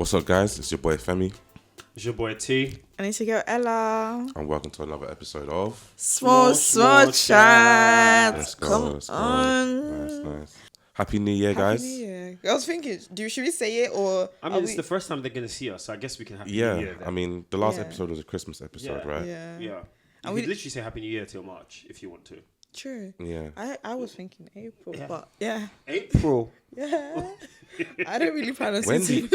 What's up, guys? It's your boy Femi. It's your boy T. And it's your girl Ella. And welcome to another episode of Small chat. Let's go. Come Let's go. on. Nice. Happy New Year, guys. Happy New Year. I was thinking, should we say it or? I mean, it's the first time they're going to see us, so I guess we can Happy New Year then. I mean, the last Yeah. episode was a Christmas episode, right? Yeah. Yeah. You And could literally say Happy New Year till March if you want to. True. Yeah. I was thinking April, Yeah. but yeah. April. Yeah. I don't really plan on When seeing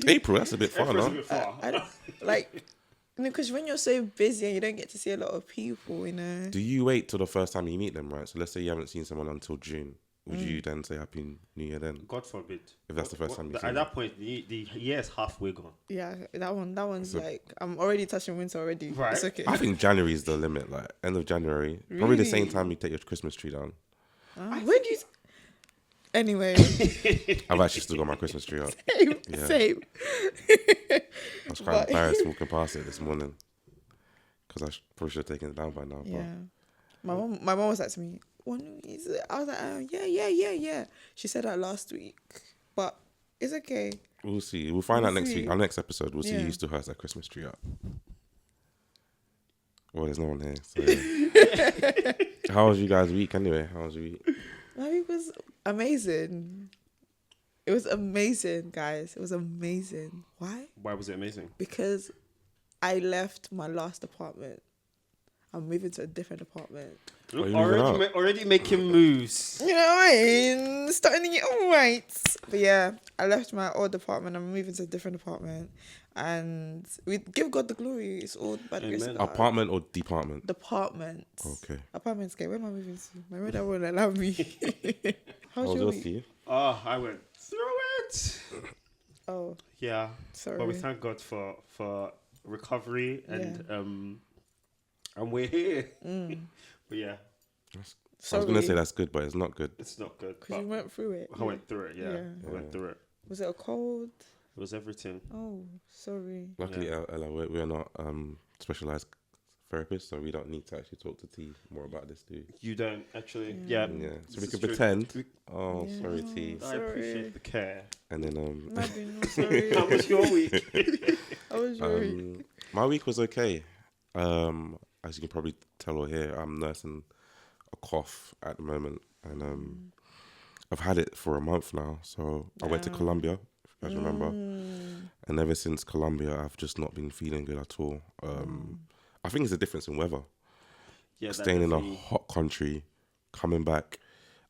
April? That's a bit far, April's a no? bit far. I don't, like, because when you're so busy and you don't get to see a lot of people, you know. Do you wait till the first time you meet them, right? So let's say you haven't seen someone until June. Would you then say Happy New Year then? God forbid. If that's the first time you see At them. that point, the year is halfway gone. Yeah, that one's like, I'm already touching winter already. Right. It's okay. I think January is the limit, like end of January. Probably the same Really? time you take your Christmas tree down. Where do you? Anyway, I've actually still got my Christmas tree up. same, Yeah. same. I was kind of But- embarrassed walking past it this morning because probably should have taken it down by now. Yeah, my mom was like to me, "When is it?" I was like, yeah. She said that last week, but it's okay. But we'll see. We'll find out We'll next see. week. Our next episode, we'll see Yeah. who still has that Christmas tree up. Well, there's no one here. So yeah. How was you guys' week anyway? How was your week? My week was amazing. It was amazing, guys. It was amazing. Why? Why was it amazing? Because I left my last apartment. I'm moving to a different apartment. Oh, you moving out? Already making moves. You know what I mean? Starting to get all right. But yeah, I left my old apartment. I'm moving to a different apartment. And we give God the glory. It's all bad grace. Amen. of God. Apartment or department? Department. Okay. Apartment's gay. Where am I moving to? My brother won't allow me. How How's was your yours, week? Steve? Oh, I went through it. Oh, Yeah. sorry. But we thank God for recovery and we're here. But yeah, I was Sorry. going to say that's good, but it's not good. it's not good. Because you But went through it. I went through it, yeah. Yeah. I went through it. Was it a cold? It was everything. Oh, sorry. Luckily, Yeah. Ella, we're not specialized therapists, so we don't need to actually talk to T more about this, do we? You don't actually. Yeah. Yeah. Yeah. So we This can is true. pretend. Oh, Yeah. sorry, T. I Sorry. appreciate the care. And then Nothing. Sorry. How was your week? I was worried. my week was okay. As you can probably tell or hear, I'm nursing a cough at the moment, and I've had it for a month now. So I went to Wow. Colombia, if you guys remember, and ever since Colombia, I've just not been feeling good at all. I think it's a difference in weather. Yeah, that Staying in a definitely- hot country, coming back.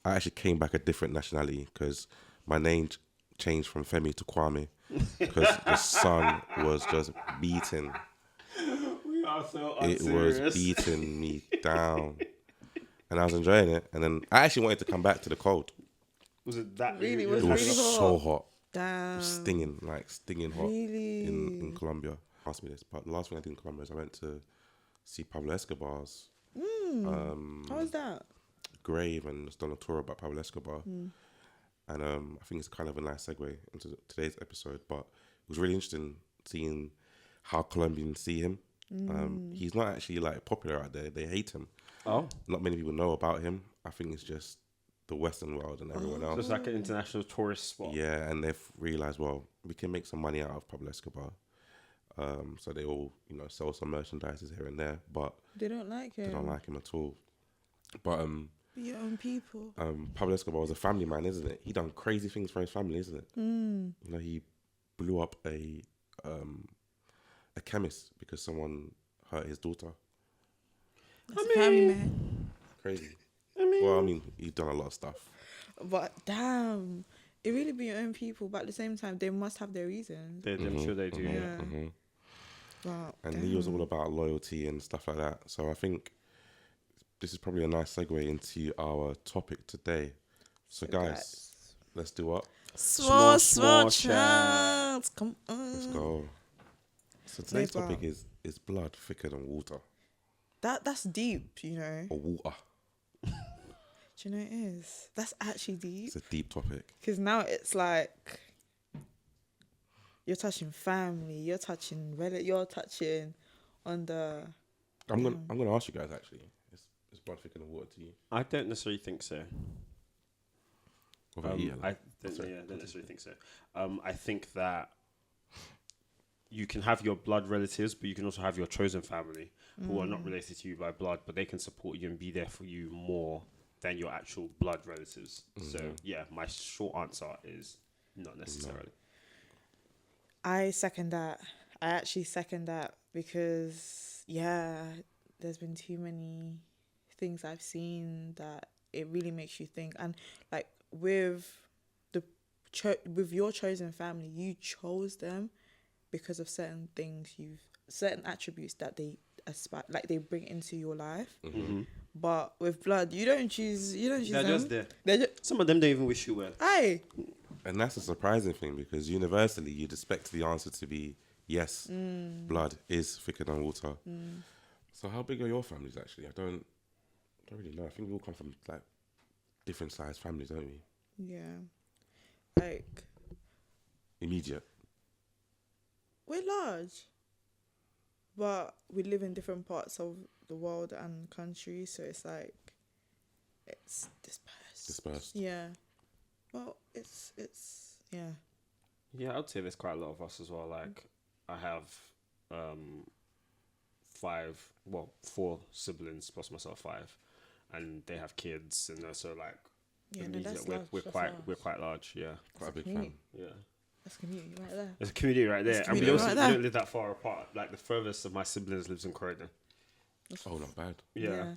I actually came back a different nationality because my name changed from Femi to Kwame because the sun was just beating. We are so It unserious. was beating me down, and I was enjoying it. And then I actually wanted to come back to the cold. Was it that Really? you- Was It was really hot? so hot, Damn. stinging hot Really? in Colombia. Ask me this, but the last thing I did in Colombia is I went to see Pablo Escobar's How was that? grave and just done a tour about Pablo Escobar. And I think it's kind of a nice segue into today's episode. But it was really interesting seeing how Colombians see him. He's not actually like popular out there. They hate him. Oh, Not many people know about him. I think it's just the Western world and everyone so else. it's like an international tourist spot. Yeah, and they've realized, well, we can make some money out of Pablo Escobar. So they all, sell some merchandises here and there, but They don't like him. they don't like him at all. But Be your own people. Pablo Escobar was a family man, isn't it? He done crazy things for his family, isn't it? He blew up a chemist because someone hurt his daughter. That's a family man. Crazy. I mean, He's done a lot of stuff. But damn, it really be your own people. But at the same time, they must have their reasons. I'm sure they do. Yeah. hmm But And he was all about loyalty and stuff like that. So I think this is probably a nice segue into our topic today. So guys, let's do what? small chat. chats. Come Let's on. go. So today's Yeah, topic bro. is blood thicker than water That's deep, you know. or water. Do you know it is? That's actually deep. It's a deep topic. Because now it's like you're touching family, you're touching you're touching on the. I'm gonna ask you guys actually. Is blood thicker than water to you? I don't necessarily think so. What about you, Ella? I don't necessarily think so. I think that you can have your blood relatives, but you can also have your chosen family who are not related to you by blood, but they can support you and be there for you more than your actual blood relatives. So yeah, my short answer is not necessarily. I second that. I actually second that because, yeah, there's been too many things I've seen that it really makes you think. And like with with your chosen family, you chose them because of certain things, certain attributes that they aspire, like they bring into your life. But with blood, you don't choose. They're them. Just there. Some of them don't even wish you well. Aye. And that's a surprising thing because universally you'd expect the answer to be yes, blood is thicker than water. So how big are your families actually? I don't really know. I think we all come from like different sized families, don't we? Yeah. Like immediate. We're large, but we live in different parts of the world and country, so it's like it's dispersed. Yeah. Well, it's yeah. Yeah, I'd say there's quite a lot of us as well. Like I have 4 siblings plus myself 5, and they have kids, and so like we're quite large. Yeah, quite a big family. Yeah. That's community right there. There's a community right there. And we don't live that far apart. Like the furthest of my siblings lives in Croydon. Oh, not bad. Yeah.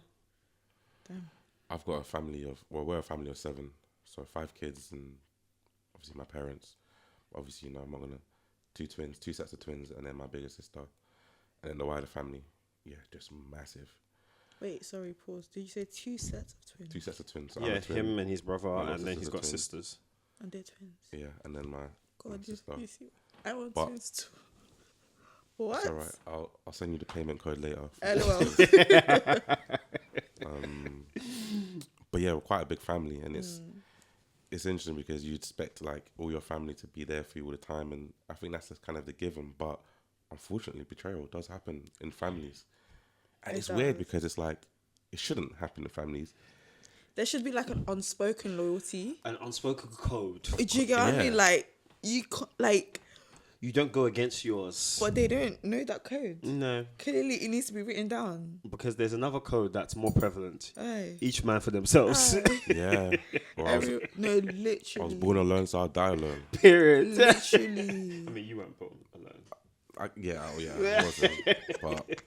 Damn. I've got we're a family of 7. So 5 kids and obviously my parents. Obviously, I'm not gonna 2 sets of twins, and then my bigger sister, and then the wider family. Yeah, just massive. Wait, sorry, pause. Did you say 2 sets of twins? 2 sets of twins. So yeah, him and his brother, and then he's got twins. Sisters. And they're twins. Yeah, and then my sister. You see, I want twins too. What? It's alright. I'll send you the payment code later. LOL. But yeah, we're quite a big family, and it's interesting because you expect like all your family to be there for you all the time, and I think that's just kind of the given. But unfortunately, betrayal does happen in families, and it's weird because it's like it shouldn't happen in families. There should be like an unspoken loyalty, an unspoken code. Do you get what I mean? Like you like. You don't go against yours. But they don't know that code. No. Clearly, it needs to be written down. Because there's another code that's more prevalent. Aye. Each man for themselves. Yeah. Well, literally. I was born alone, so I'll die alone. Period. Literally. I mean, you weren't born alone. I wasn't. But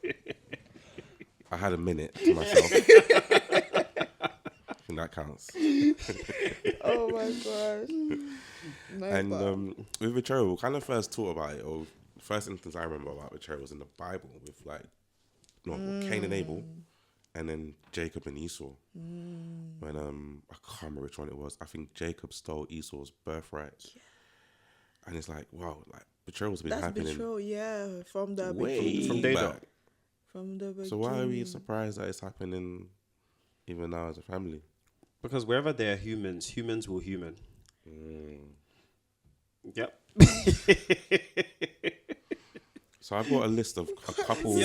I had a minute to myself. I think that counts. Oh my gosh. No, and with betrayal, we kind of first taught about it, or the first instance I remember about betrayal was in the Bible with Cain and Abel, and then Jacob and Esau. When I can't remember which one it was. I think Jacob stole Esau's birthright. Yeah. And it's like, wow, like betrayal's been happening. That's betrayal, yeah, from the way from day back. From the beginning. So why are we surprised that it's happening even now as a family? Because wherever there are humans, humans will human. Yep. So I've got a list of a couple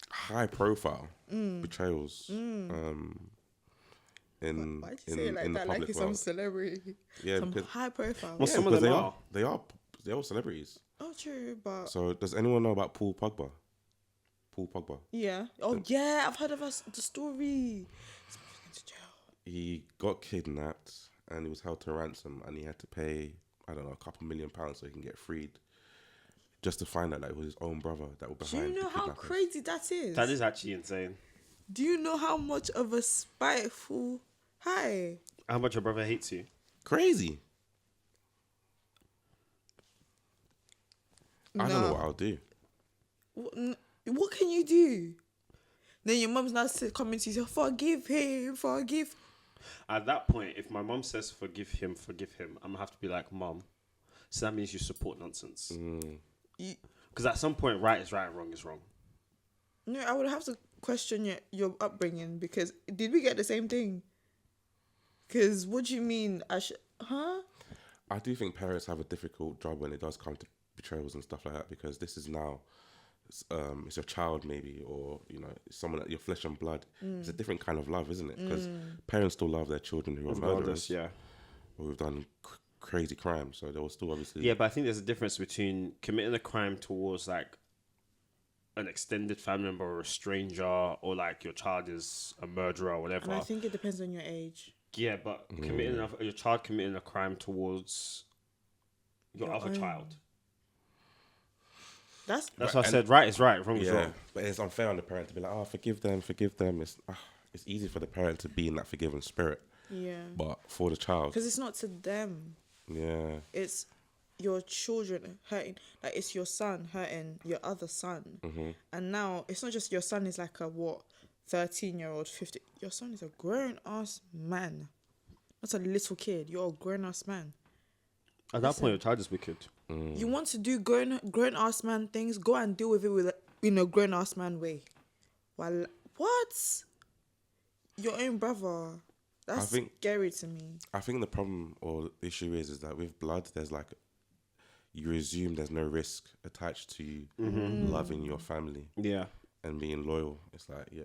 high profile betrayals in Why'd you say it like in the that? public Like it's world. some celebrity. Yeah, some because high profile. Well, some of them they're all celebrities. Oh, true, but So does anyone know about Paul Pogba? yeah. Oh, yeah. I've heard of the story. He's moving into jail. He got kidnapped and he was held to ransom, and he had to pay, I don't know, a couple £1 million so he can get freed, just to find out that it was his own brother that was behind. Do you know how crazy that is? That is actually insane. Do you know how much of a spiteful? Hi. How much your brother hates you? Crazy. I don't know what I'll do. What can you do? Then your mum's now coming to you, forgive him. At that point, if my mum says forgive him, I'm gonna have to be like, Mum, so that means you support nonsense. Because at some point, right is right and wrong is wrong. No, I would have to question your upbringing, because did we get the same thing? Because what do you mean? I do think parents have a difficult job when it does come to betrayals and stuff like that, because this is now it's your child maybe, or it's someone that your flesh and blood. It's a different kind of love, isn't it? Because parents still love their children who are murderers, yeah, or who've done crazy crime. So there was still obviously Yeah, but I think there's a difference between committing a crime towards like an extended family member or a stranger, or like your child is a murderer or whatever. And I think it depends on your age. Yeah, but your child committing a crime towards your Your other own. child. That's That's what I said. Right is right, wrong is yeah. wrong. But it's unfair on the parent to be like, oh, forgive them. It's easy for the parent to be in that forgiving spirit, yeah. but for the child, Because it's not to them. yeah, It's your children hurting. Like, it's your son hurting your other son. Mm-hmm. And now it's not just your son is like a 13-year-old, 15. Your son is a grown ass man. Not a little kid. You're a grown ass man. At that point, your child is wicked. You want to do grown ass man things, go and deal with it with in a grown ass man way. Well, what? Your own brother. That's scary to me. I think the problem or the issue is that with blood, there's like, you assume there's no risk attached to loving your family Yeah. and being loyal. It's like, yeah,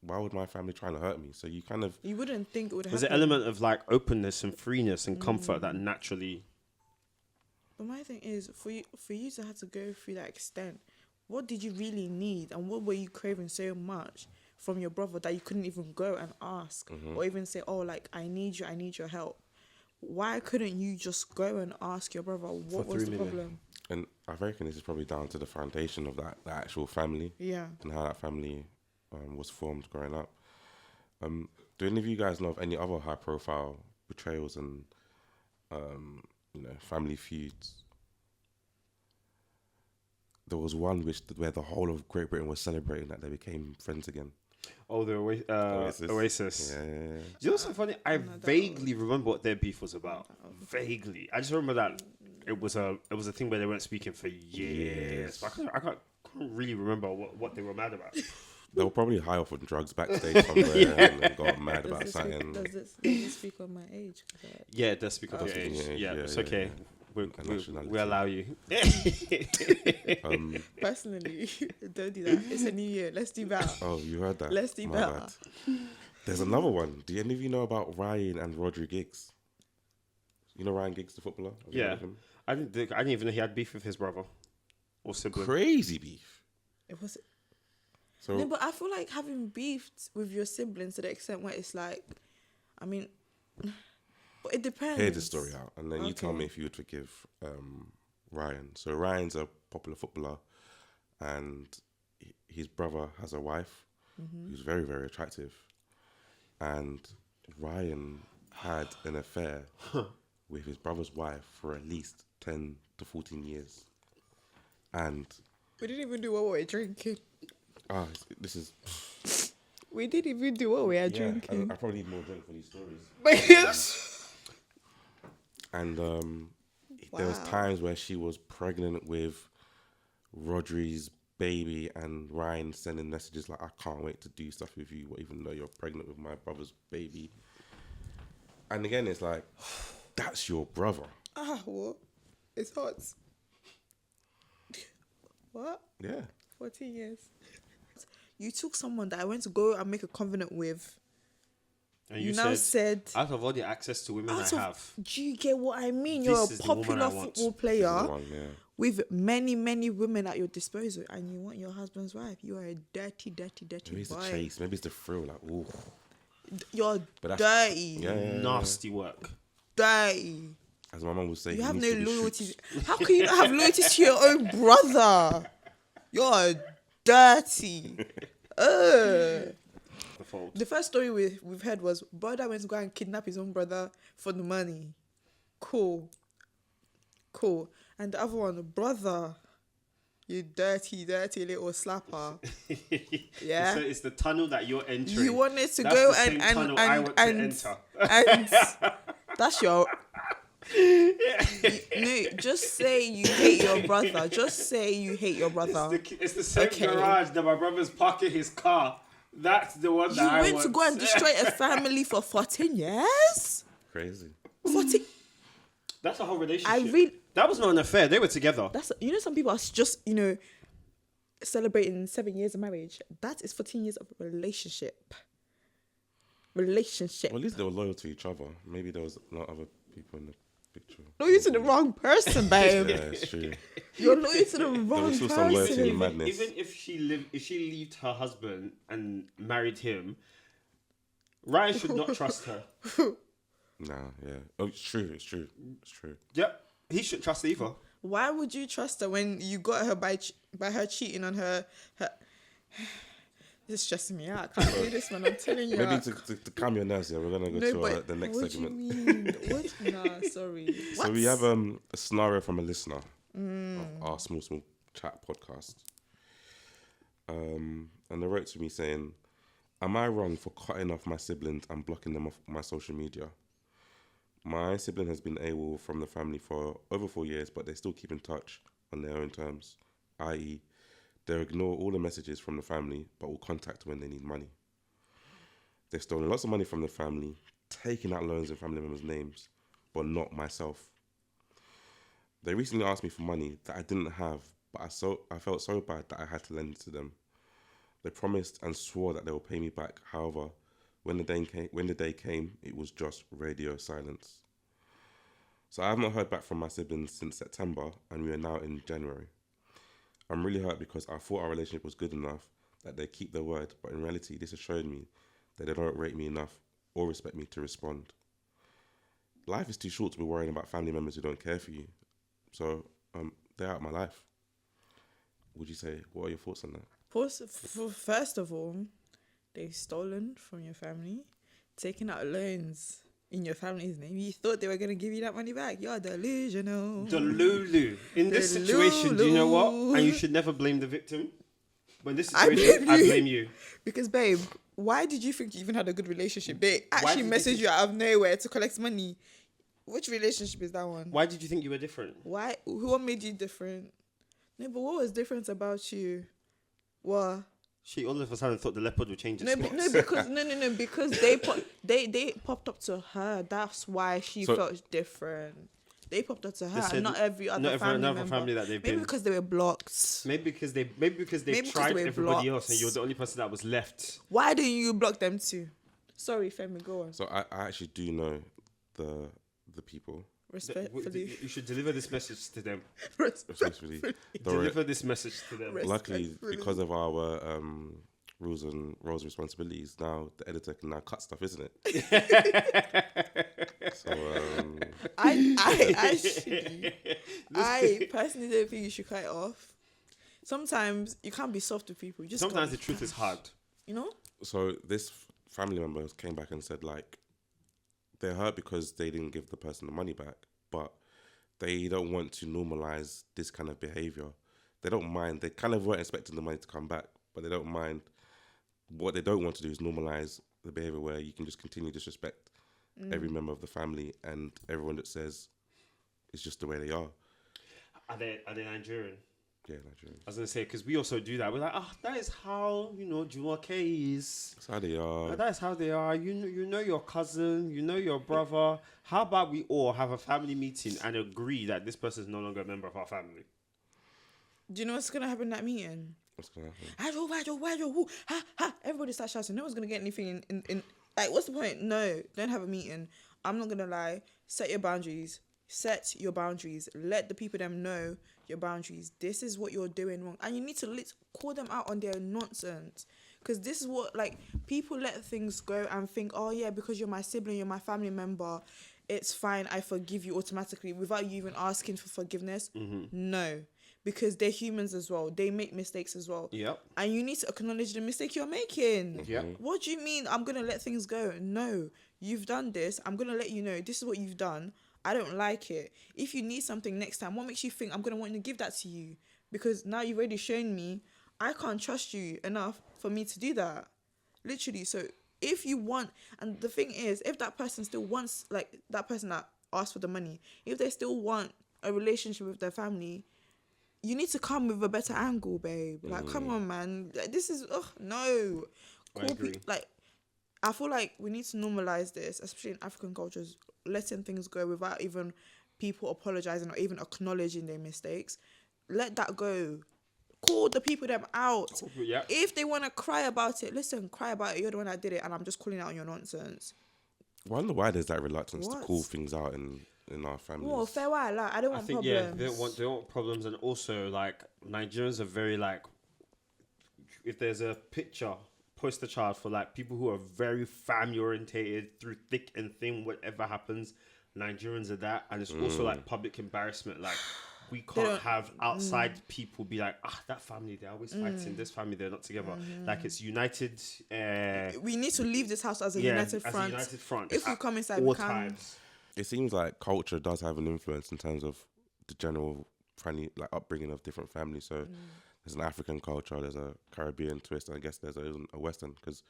why would my family try to hurt me? So you kind of, You wouldn't think it would happen. There's an element of like openness and freeness and comfort that naturally. But my thing is, for you to have to go through that extent, what did you really need, and what were you craving so much from your brother that you couldn't even go and ask, or even say, "Oh, like I need your help." Why couldn't you just go and ask your brother what was the problem? and I reckon this is probably down to the foundation of the actual family. Yeah. And how that family was formed growing up. Do any of you guys know of any other high-profile betrayals and family feuds? There was one where the whole of Great Britain was celebrating that they became friends again. Oh, the Oasis. Yeah. Do you know what's so funny? I vaguely remember what their beef was about. Vaguely, I just remember that it was a thing where they weren't speaking for years. But I can't really remember what they were mad about. They were probably high off on drugs backstage somewhere and they got mad about something. Does this speak on my age? Yeah, it does speak of your age. Yeah, it's okay. We allow you. Personally, don't do that. It's a new year. Let's do better. Oh, you heard that? Let's do My better. bad. There's another one. Do any of you know about Ryan and Rodri Giggs? You know Ryan Giggs, the footballer? Have you heard Yeah. of him? I didn't even know he had beef with his brother or sibling. Crazy beef. It was. So No, but I feel like having beefed with your siblings to the extent where it's like, I mean, but it depends. hear the story out, and then you tell Okay. me if you would forgive Ryan. So Ryan's a popular footballer, and his brother has a wife who's very, very attractive, and Ryan had an affair with his brother's wife for at least 10 to 14 years, and We didn't even do what we were drinking. this is We didn't even do what we were I drinking. probably need more drink for these stories. But yes. And there was Wow. times where she was pregnant with Rodri's baby, and Ryan sending messages like, "I can't wait to do stuff with you, even though you're pregnant with my brother's baby." And again, it's like, that's your brother. What? It's hot. What? Yeah. 14 years. You took someone that I went to go and make a covenant with. And You now said, out of all the access to women I have, do you get what I mean? This You're is a the woman popular I want. football This is player the one, yeah. with many, many women at your disposal, and you want your husband's wife. You are a dirty, dirty, dirty Maybe it's the boy. chase. Maybe it's the thrill. Like, ooh. You're But dirty. Yeah. nasty work. Dirty. As my mum would say, You he have needs no to be loyalty. shoots. How can you not have loyalty to your own brother? You're dirty. The fault. The first story we've heard was brother went to go and kidnap his own brother for the money. Cool. And the other one, brother, you dirty, dirty little slapper. Yeah. So it's the tunnel that you're entering. You wanted to That's go the same tunnel I want to enter. and that's your. No, just say you hate your brother. Just say you hate your brother. It's the same Okay. garage that my brother's parking his car. That's the one You that I went want. to go and destroy a family for 14 years? Crazy. 14. That's a whole relationship. I really. That was not an affair. They were together. That's, some people are just, celebrating 7 years of marriage. That is 14 years of relationship. Well, at least they were loyal to each other. Maybe there was not other people in the Picture. Loyal to the wrong person, babe. Yeah, it's true. You're loyal to the There wrong was still some loyalty in the person. madness. Even if she left her husband and married him, Ryan should not trust her. Nah, yeah. Oh, it's true. It's true. It's true. Yep, he shouldn't trust her either. Why would you trust her when you got her by her cheating on her? This is stressing me out. I can't do this, man. I'm telling you. Maybe to calm your nerves, yeah, we're gonna go to the next what segment. What do you mean? What? Nah, sorry. So we have a scenario from a listener of our small chat podcast. And they wrote to me saying, "Am I wrong for cutting off my siblings and blocking them off my social media? My sibling has been AWOL from the family for over 4 years, but they still keep in touch on their own terms, i.e., they ignore all the messages from the family, but will contact when they need money. They've stolen lots of money from the family, taking out loans in family members' names, but not myself. They recently asked me for money that I didn't have, but I felt so bad that I had to lend it to them. They promised and swore that they will pay me back. However, when the day came, it was just radio silence. So I have not heard back from my siblings since September, and we are now in January. I'm really hurt because I thought our relationship was good enough that they keep their word, but in reality, this has shown me that they don't rate me enough or respect me to respond. Life is too short to be worrying about family members who don't care for you. So they're out of my life." Would you say, what are your thoughts on that? First of all, they've stolen from your family, taken out loans in your family's name. You thought they were going to give you that money back. You're delusional. Delulu. In this situation, do you know what? And you should never blame the victim. But in this I situation, I blame blame you. Because, babe, why did you think you even had a good relationship? They Why actually did you messaged think- you out of nowhere to collect money. Which relationship is that one? Why did you think you were different? Why? What made you different? No, but what was different about you? What? She all of a sudden thought the leopard would change its No, spots. because they popped up to her. That's why she felt different. They popped up to her, and not every other family that they've been. Maybe because they were blocked. Maybe because they tried everybody else, and you're the only person that was left. Why didn't you block them too? Sorry, Femi, go on. So I actually do know the people. Respectfully, You should deliver this message to them. Respectfully. Deliver this message to them. Luckily, because of our rules and roles and responsibilities, now the editor can now cut stuff, isn't it? So I personally don't think you should cut it off. Sometimes you can't be soft with people. Sometimes the truth is hard. You know? So this family member came back and said, like, they're hurt because they didn't give the person the money back, but they don't want to normalize this kind of behavior. They don't mind. They kind of weren't expecting the money to come back, but they don't mind. What they don't want to do is normalize the behavior where you can just continue to disrespect every member of the family and everyone that says it's just the way they are. Are they Nigerian? Yeah, Nigerian. I was going to say, because we also do that. We're like, that is how, Jumoke is. That's how they are. That is how they are. You know your cousin, you know your brother. How about we all have a family meeting and agree that this person is no longer a member of our family? Do you know what's going to happen in that meeting? What's going to happen? Who? Ha, ha. Everybody starts shouting. No one's going to get anything in. Like, what's the point? No, don't have a meeting. I'm not going to lie. Set your boundaries. Let the people them know your boundaries. This is what you're doing wrong, and you need to call them out on their nonsense, because this is what, like, people let things go and think, oh yeah, because you're my sibling, you're my family member, it's fine, I forgive you automatically without you even asking for forgiveness. No, because they're humans as well. They make mistakes as well. Yep. And you need to acknowledge the mistake you're making. Yep. What do you mean I'm gonna let things go? No, you've done this. I'm gonna let you know this is what you've done. I don't like it. If you need something next time, what makes you think I'm going to want to give that to you? Because now you've already shown me I can't trust you enough for me to do that. Literally. So if you want, and the thing is, if that person still wants, like that person that asked for the money, if they still want a relationship with their family, you need to come with a better angle, babe. Like, come on, man. This is, no. I agree. I feel like we need to normalize this, especially in African cultures, letting things go without even people apologizing or even acknowledging their mistakes. Let that go. Call the people them out. Yeah. If they want to cry about it, listen, cry about it. You're the one that did it, and I'm just calling out on your nonsense. I wonder why there's that reluctance to call things out and in our families. Well, fair while. Like, I don't I want think problems. they want problems, and also like Nigerians are very like, if there's a picture, poster child for like people who are very family orientated through thick and thin. Whatever happens, Nigerians are that, and it's also like public embarrassment. Like we can't have outside people be like, that family they're always fighting. This family they're not together. Like it's united. We need to leave this house as a united front. If we come inside, all we can. times. It seems like culture does have an influence in terms of the general family, like upbringing of different families. So there's an African culture, there's a Caribbean twist, and I guess there's a Western. Because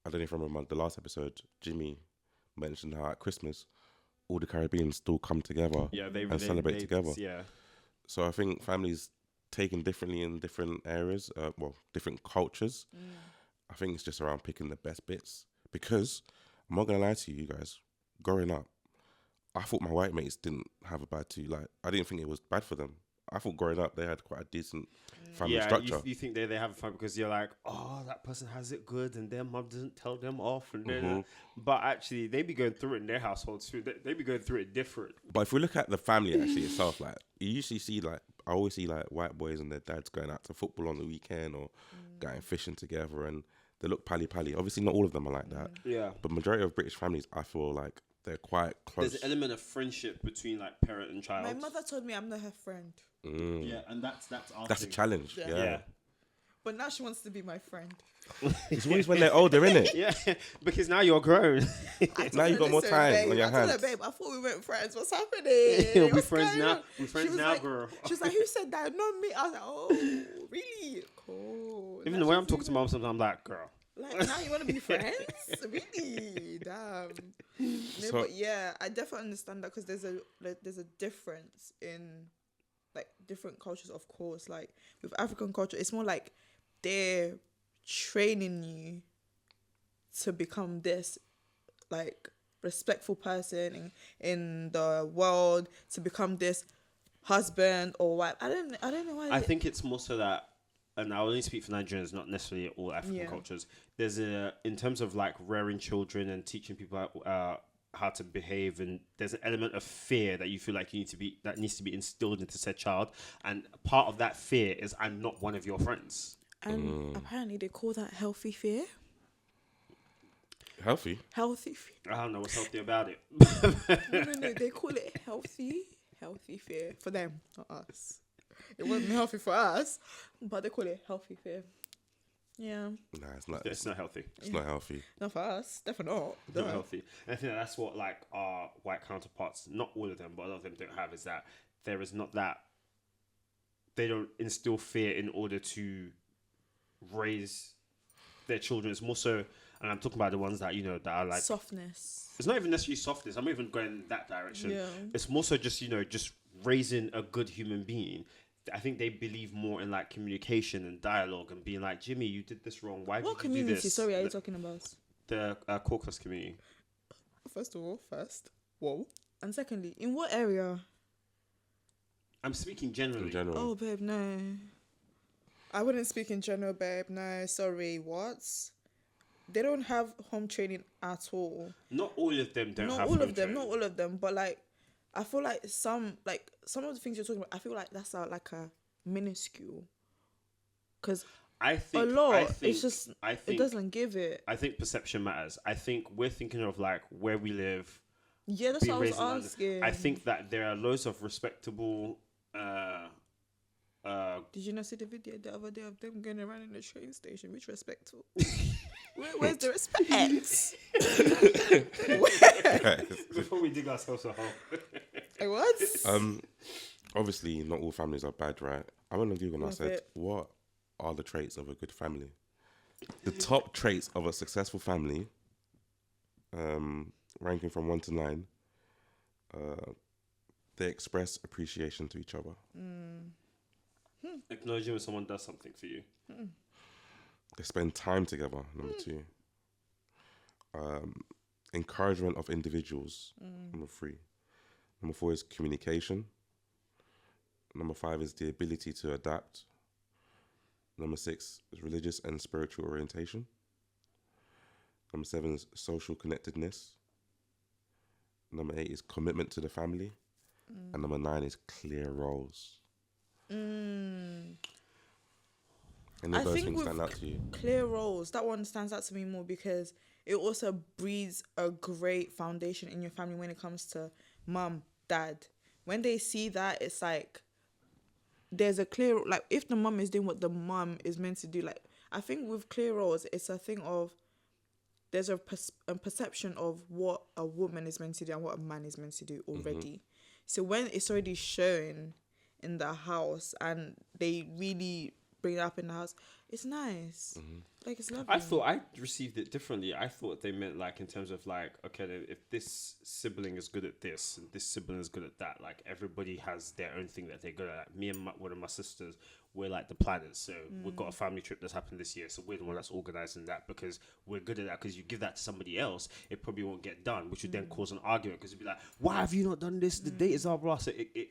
I don't know if you remember the last episode, Jimmy mentioned how at Christmas all the Caribbeans still come together and celebrate together. Yeah. So I think families taken differently in different areas, different cultures. I think it's just around picking the best bits. Because I'm not gonna lie to you guys, growing up, I thought my white mates didn't have a bad too. Like I didn't think it was bad for them. I thought growing up they had quite a decent family structure. You think they have fun because you're like, oh, that person has it good, and their mum doesn't tell them off, and then, but actually they be going through it in their household too. They be going through it different. But if we look at the family actually itself, like you usually see I always see like white boys and their dads going out to football on the weekend or going fishing together, and they look pally. Obviously, not all of them are like that. Yeah. But majority of British families, I feel like they're quite close. There's an element of friendship between like parent and child. My mother told me I'm not her friend. Yeah, and that's our That's a thing. challenge. Yeah. But now she wants to be my friend. It's always when they're older, innit? Yeah, because now you're grown. Now you got more time babe, on your I told her, hands. babe, I thought we weren't friends. What's happening? We're What's friends going now. on? We're She friends was now, like- girl. She was like, who said that? Not me. I was like, oh, really? Cool. Even Now the way she's I'm talking to mom, sometimes I'm like, girl. like, now you want to be friends? Really? Damn. No, So- but yeah, I definitely understand that because there's a difference in like different cultures, of course. Like with African culture, it's more like they're training you to become this like respectful person in the world, to become this husband or wife. I don't know why. I think it's more so that, and I only speak for Nigerians, not necessarily all African cultures. There's in terms of like rearing children and teaching people how to behave, and there's an element of fear that you feel like needs to be instilled into said child, and part of that fear is I'm not one of your friends. And apparently they call that healthy fear. Healthy. Healthy fear. I don't know what's healthy about it. No, they call it healthy fear for them, not us. It wasn't healthy for us, but they call it healthy fear. Yeah, Nah, it's not. It's not healthy. It's not healthy. not for us. Definitely not. It's not healthy. And I think that's what like our white counterparts, not all of them, but a lot of them don't have, is that there is not that, they don't instill fear in order to raise their children. It's more so, and I'm talking about the ones that, you know, that are like Softness. It's not even necessarily softness. I'm not even going that direction. Yeah. It's more so just, you know, just raising a good human being. I think they believe more in like communication and dialogue and being like, Jimmy, you did this wrong. Why What did you do community? this? Sorry, are you talking about? The Caucasus community. First of all, whoa. And secondly, in what area? I'm speaking generally. In general. Oh, babe, no. I wouldn't speak in general, babe. No, sorry. What? They don't have home training at all. Not all of them don't Not have all home of them. training. Not all of them. But like, I feel like some of the things you're talking about, I feel like that's like a minuscule. Because I think a lot. I think, It's just I it think, doesn't give it. I think perception matters. I think we're thinking of like where we live. Yeah, that's being what I was raised in London. asking. I think that there are loads of respectable. Did you not see the video the other day of them going around in the train station? Which respectful? Where's the respect? Before we dig ourselves a hole. Like, what? Obviously, not all families are bad, right? I went on Google and I Love said, it. what are the traits of a good family? The top traits of a successful family, ranking from 1 to 9, they express appreciation to each other. Acknowledging when someone does something for you. They spend time together, number 2. Encouragement of individuals, number 3. Number 4 is communication. Number 5 is the ability to adapt. Number 6 is religious and spiritual orientation. Number 7 is social connectedness. Number 8 is commitment to the family. And number 9 is clear roles. Any of those things stand out to you? Clear roles. That one stands out to me more because it also breeds a great foundation in your family when it comes to mum, dad. When they see that, it's like there's a clear, like if the mum is doing what the mum is meant to do, like I think with clear roles, it's a thing of there's a perception of what a woman is meant to do and what a man is meant to do already. So when it's already shown in the house and they really bring it up in the house, it's nice. Like, it's lovely. I thought I received it differently. I thought they meant like in terms of like, okay, if this sibling is good at this and this sibling is good at that, like everybody has their own thing that they're good at. Me and one of my sisters, we're like the planners. So we've got a family trip that's happened this year. So we're the one that's organising that because we're good at that. Because you give that to somebody else, it probably won't get done, which would then cause an argument because it'd be like, why have you not done this? The date is blah, blah. So it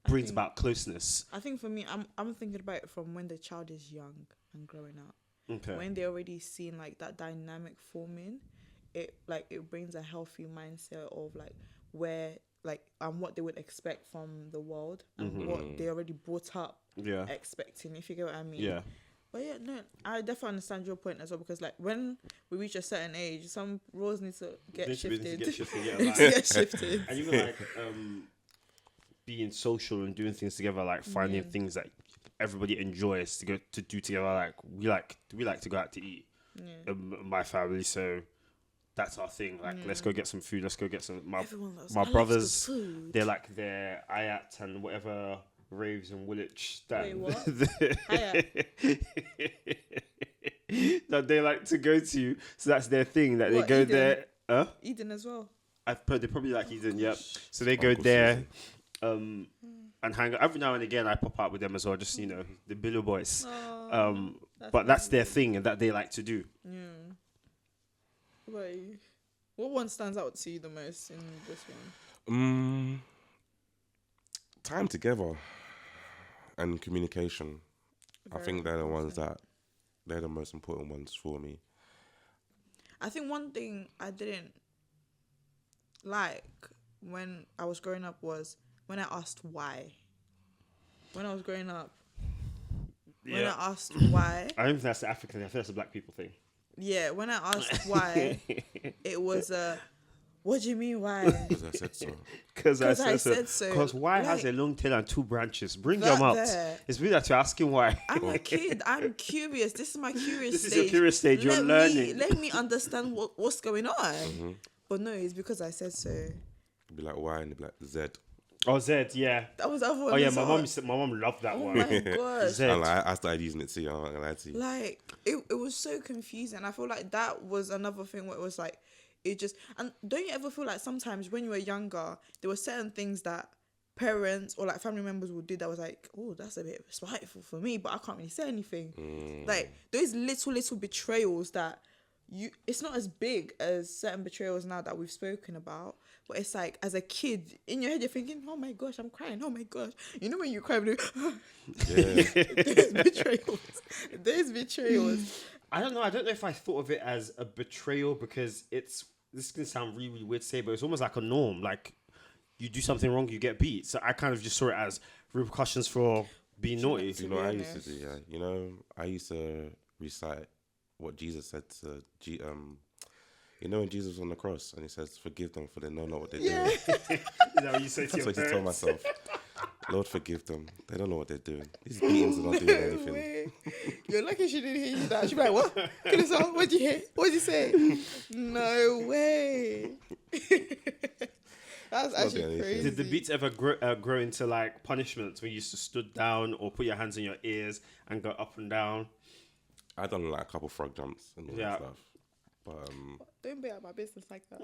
brings about closeness. I think for me, I'm thinking about it from when the child is young and growing up. Okay. When they're already seeing like that dynamic forming, it brings a healthy mindset of like where like what they would expect from the world and what they already brought up expecting, if you get what I mean. Yeah. But yeah, no, I definitely understand your point as well because like when we reach a certain age, some roles need to get shifted. Get shifted. And even like being social and doing things together, like finding things that everybody enjoys to do together. Like we like to go out to eat. My family, so that's our thing. Like let's go get some food. Let's go get some. My brothers, they're like their Ayat and whatever raves and Woolwich that. Wait, what? That they like to go to. So that's their thing. That they go Eden? there. Eden as well. They probably like Eden. Yep. So they go there. And hang out. Every now and again I pop out with them as well, just the Billow boys. But that's their thing and that they like to do. What one stands out to you the most in this one? Time together and communication. I think they're the ones they're the most important ones for me. I think one thing I didn't like when I was growing up was when I asked why. When I was growing up. When I asked why. I don't think that's the African thing. I think that's a black people thing. Yeah, when I asked why, it was what do you mean why? Because I said so. Because I said so. Because why has a long tail and 2 branches? Bring them out. It's really that you're asking why. I'm a kid. I'm curious. This is my curious stage. This is your curious stage. You're learning. Let me understand what's going on. But no, it's because I said so. It'd be like Y and it'd be like Z. Oh, Z, yeah. That was the other one. Oh, yeah, my mom loved that one. Oh, my God. Z. I started using it too, I'm not going to lie to you. Like, it was so confusing. I feel like that was another thing where it was like, it just... And don't you ever feel like sometimes when you were younger, there were certain things that parents or like family members would do that was like, oh, that's a bit spiteful for me, but I can't really say anything. Like, those little betrayals that it's not as big as certain betrayals now that we've spoken about, but it's like as a kid in your head you're thinking, oh my gosh, I'm crying, oh my gosh, you know when you cry there's betrayals. I don't know if I thought of it as a betrayal because this can sound really, really weird to say, but it's almost like a norm. Like you do something wrong, you get beat. So I kind of just saw it as repercussions for being naughty. You know what I used to do, I used to recite what Jesus said to when Jesus was on the cross and he says, forgive them for they know not what they're doing. Is that what you say to That's your what parents? I told myself. Lord, forgive them. They don't know what they're doing. These beatings are not doing anything. Way. You're lucky she didn't hear you that. She'd be like, what? What'd you hear? What'd you say? No way. That's actually crazy. Did the beats ever grow into like punishments when you used to stood down or put your hands in your ears and go up and down? I done like a couple frog jumps and all that stuff. But don't be out my business like that.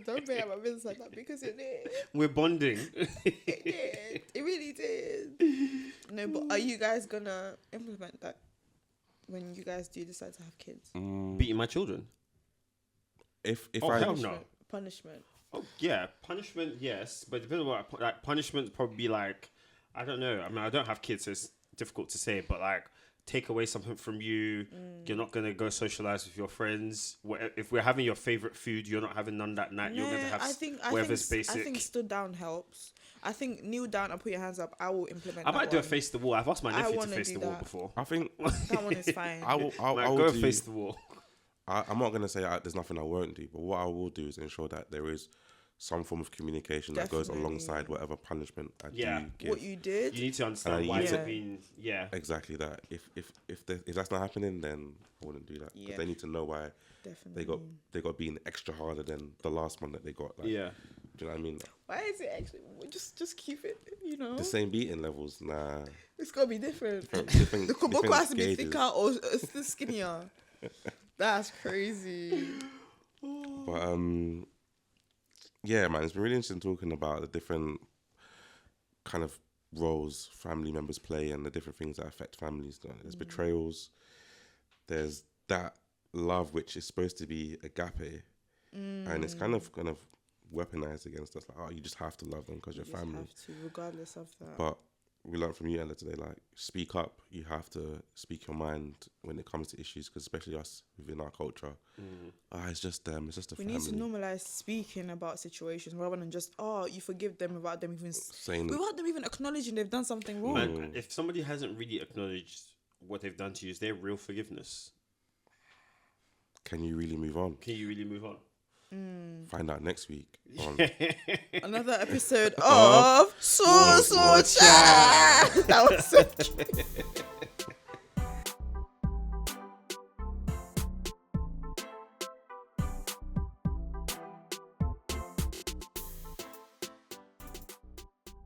Don't be out my business like that because it did. We're bonding. It did. It really did. No, but are you guys gonna implement that when you guys do decide to have kids? Beating my children? If hell no. Punishment. Oh yeah, punishment. Yes, but depending on what like punishment probably be like. I don't know. I mean, I don't have kids, so it's difficult to say. But like take away something from you. You're not gonna go socialize with your friends. If we're having your favorite food, you're not having none that night. You're gonna have whatever's basic. I think stood down helps. I think kneel down and put your hands up. I will implement. I might do a face the wall. I've asked my nephew to face the wall that. before. I think that one is fine. I will go do, face the wall. I'm not gonna say there's nothing I won't do, but what I will do is ensure that there is some form of communication that goes alongside whatever punishment I do give. What you did. You need to understand why it's been. Yeah. Exactly that. If that's not happening, then I wouldn't do that. But they need to know why. Definitely. They got being extra harder than the last one that they got. Like, yeah. Do you know what I mean? Why is it actually just keep it? You know. The same beating levels. Nah. It's gotta be different. different the koboko has to be gauges. thicker or still skinnier. That's crazy. But yeah, man, it's been really interesting talking about the different kind of roles family members play and the different things that affect families. There's betrayals. There's that love which is supposed to be agape, and it's kind of weaponized against us. Like, oh, you just have to love them because you're family. You have to, regardless of that. But we learned from you, Ella, today. Like, speak up. You have to speak your mind when it comes to issues, because especially us within our culture. It's just them. It's just a family. We need to normalize speaking about situations rather than just you forgive them without them even acknowledging they've done something wrong. Man, if somebody hasn't really acknowledged what they've done to you, is there real forgiveness? Can you really move on? Find out next week on another episode of So Chat. That was so cute.